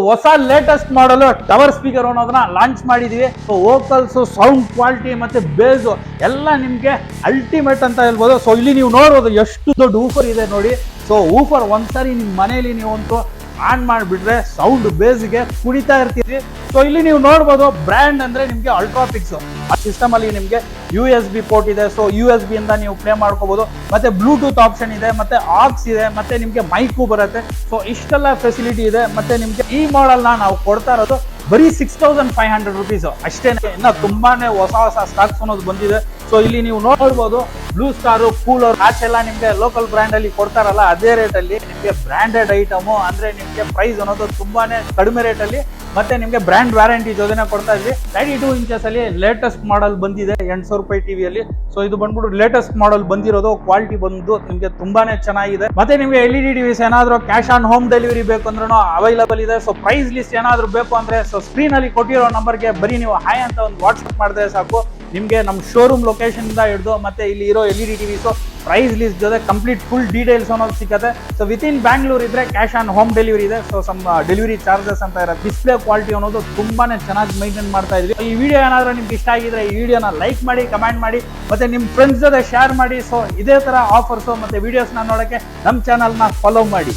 ಹೊಸ latest model tower speaker ಅನ್ನೋದನ್ನ launch ಮಾಡಿದೀವಿ. ಸೊ ವೋಕಲ್ಸ್, ಸೌಂಡ್ ಕ್ವಾಲಿಟಿ ಮತ್ತೆ ಬೇಸ್ ಎಲ್ಲ ನಿಮ್ಗೆ ಅಲ್ಟಿಮೇಟ್ ಅಂತ ಹೇಳ್ಬೋದು. ಸೊ ಇಲ್ಲಿ ನೀವು ನೋಡ್ಬೋದು ಎಷ್ಟು ದೊಡ್ಡ ಊಫರ್ ಇದೆ ನೋಡಿ. ಸೊ ಊಫರ್ ಒಂದ್ಸರಿ ನಿಮ್ ಮನೆಯಲ್ಲಿ ನೀವು ಒಂದು ಆನ್ ಮಾಡಿಬಿಟ್ರೆ ಸೌಂಡ್ ಬೇಸ್ಗೆ ಕುಡಿತಾ ಇರ್ತೀರಿ. ಸೊ ಇಲ್ಲಿ ನೀವು ನೋಡ್ಬೋದು ಬ್ರ್ಯಾಂಡ್ ಅಂದ್ರೆ ನಿಮ್ಗೆ ಅಲ್ಟ್ರಾಪಿಕ್ಸ್ ಸಿಸ್ಟಮ್ ಅಲ್ಲಿ ನಿಮ್ಗೆ USB ಪೋರ್ಟ್ ಇದೆ. ಸೊ USB ಇಂದ ನೀವು ಪ್ಲೇ ಮಾಡ್ಕೋಬಹುದು. ಮತ್ತೆ ಬ್ಲೂಟೂತ್ ಆಪ್ಷನ್ ಇದೆ, ಮತ್ತೆ ಆಕ್ಸ್ ಇದೆ, ಮತ್ತೆ ನಿಮ್ಗೆ ಮೈಕು ಬರುತ್ತೆ. ಸೊ ಇಷ್ಟೆಲ್ಲ ಫೆಸಿಲಿಟಿ ಇದೆ. ಮತ್ತೆ ನಿಮ್ಗೆ ಈ ಮಾಡೆಲ್ ನಾವು ಕೊಡ್ತಾ ಇರೋದು ಬರೀ 6500 ರುಪೀಸ್ ಅಷ್ಟೇನೆ. ಇನ್ನ ತುಂಬಾನೇ ಹೊಸ ಸ್ಟಾಕ್ಸ್ ಅನ್ನೋದು ಬಂದಿದೆ. ಸೊ ಇಲ್ಲಿ ನೀವು ನೋಡ್ಬೋದು ಬ್ಲೂ ಸ್ಟಾರ್, ಕೂಲರ್ ಆಚೆಲ್ಲ ನಿಮ್ಗೆ ಲೋಕಲ್ ಬ್ರ್ಯಾಂಡ್ ಅಲ್ಲಿ ಕೊಡ್ತಾರಲ್ಲ ಅದೇ ರೇಟ್ ಅಲ್ಲಿ ನಿಮ್ಗೆ ಬ್ರಾಂಡೆಡ್ ಐಟಮ್ ಅಂದ್ರೆ ನಿಮ್ಗೆ ಪ್ರೈಸ್ ಅನ್ನೋದು ತುಂಬಾನೇ ಕಡಿಮೆ ರೇಟ್ ಅಲ್ಲಿ ಮತ್ತೆ ನಿಮ್ಗೆ ಬ್ರ್ಯಾಂಡ್ ವ್ಯಾರಂಟಿ ಜೊತೆನೆ ಕೊಡ್ತಾ ಇದ್ವಿ. 92 ಇಂಚಸ್ ಅಲ್ಲಿ ಲೇಟೆಸ್ಟ್ ಮಾಡೆಲ್ ಬಂದಿದೆ 800 ರೂಪಾಯಿ ಟಿವಿಯಲ್ಲಿ. ಸೊ ಇದು ಬಂದ್ಬಿಟ್ಟು ಲೇಟೆಸ್ಟ್ ಮಾಡೆಲ್ ಬಂದಿರೋದು. ಕ್ವಾಲಿಟಿ ಬಂದು ನಿಮ್ಗೆ ತುಂಬಾನೇ ಚೆನ್ನಾಗಿದೆ. ಮತ್ತೆ ನಿಮ್ಗೆ LED ಟಿವಿಸ್ ಏನಾದ್ರು ಕ್ಯಾಶ್ ಆನ್ ಹೋಮ್ ಡೆಲಿವರಿ ಬೇಕು ಅಂದ್ರೂ ಅವೈಲಬಲ್ ಇದೆ. ಸೊ ಪ್ರೈಸ್ ಲಿಸ್ಟ್ ಏನಾದ್ರು ಬೇಕು ಅಂದ್ರೆ ಸೊ ಸ್ಕ್ರೀನ್ ಅಲ್ಲಿ ಕೊಟ್ಟಿರೋ ನಂಬರ್ಗೆ ಬರೀ ನೀವು ಹಾಯ್ ಅಂತ ಒಂದು ವಾಟ್ಸ್ಆಪ್ ಮಾಡಿದ್ರೆ ಸಾಕು. ನಿಮ್ಗೆ ನಮ್ಮ ಶೋರೂಮ್ ಲೊಕೇಶನ್ ಇಂದ ಹಿಡಿದು ಮತ್ತೆ ಇಲ್ಲಿ ಇರೋ LED ಟಿವಿಸ್ ಪ್ರೈಸ್ ಲಿಸ್ಟ್ ಜೊತೆ ಕಂಪ್ಲೀಟ್ ಫುಲ್ ಡೀಟೇಲ್ಸ್ ಅನ್ನೋದು ಸಿಗುತ್ತೆ. ಸೊ ವಿತ್ ಇನ್ ಬ್ಯಾಂಗ್ಳೂರ್ ಇದ್ರೆ ಕ್ಯಾಶ್ ಆನ್ ಹೋಮ್ ಡೆಲಿವರಿ ಇದೆ. ಸೊ ಸಮ್ ಡೆಲಿವರಿ ಚಾರ್ಜಸ್ ಅಂತ ಇರುತ್ತೆ. ಡಿಸ್ಪ್ಲೇ ಕ್ವಾಲಿಟಿ ಅನ್ನೋದು ತುಂಬಾನೇ ಚೆನ್ನಾಗಿ ಮೈಂಟೈನ್ ಮಾಡ್ತಾ ಇದ್ವಿ. ಈ ವಿಡಿಯೋ ಏನಾದ್ರೂ ನಿಮ್ಗೆ ಇಷ್ಟ ಆಗಿದ್ರೆ ಈ ವಿಡಿಯೋನ ಲೈಕ್ ಮಾಡಿ, ಕಮೆಂಟ್ ಮಾಡಿ, ಮತ್ತೆ ನಿಮ್ ಫ್ರೆಂಡ್ಸ್ ಜೊತೆ ಶೇರ್ ಮಾಡಿ. ಸೊ ಇದೇ ತರ ಆಫರ್ಸ್ ಮತ್ತೆ ವಿಡಿಯೋಸ್ ನೋಡಕ್ಕೆ ನಮ್ಮ ಚಾನಲ್ ನ ಫಾಲೋ ಮಾಡಿ.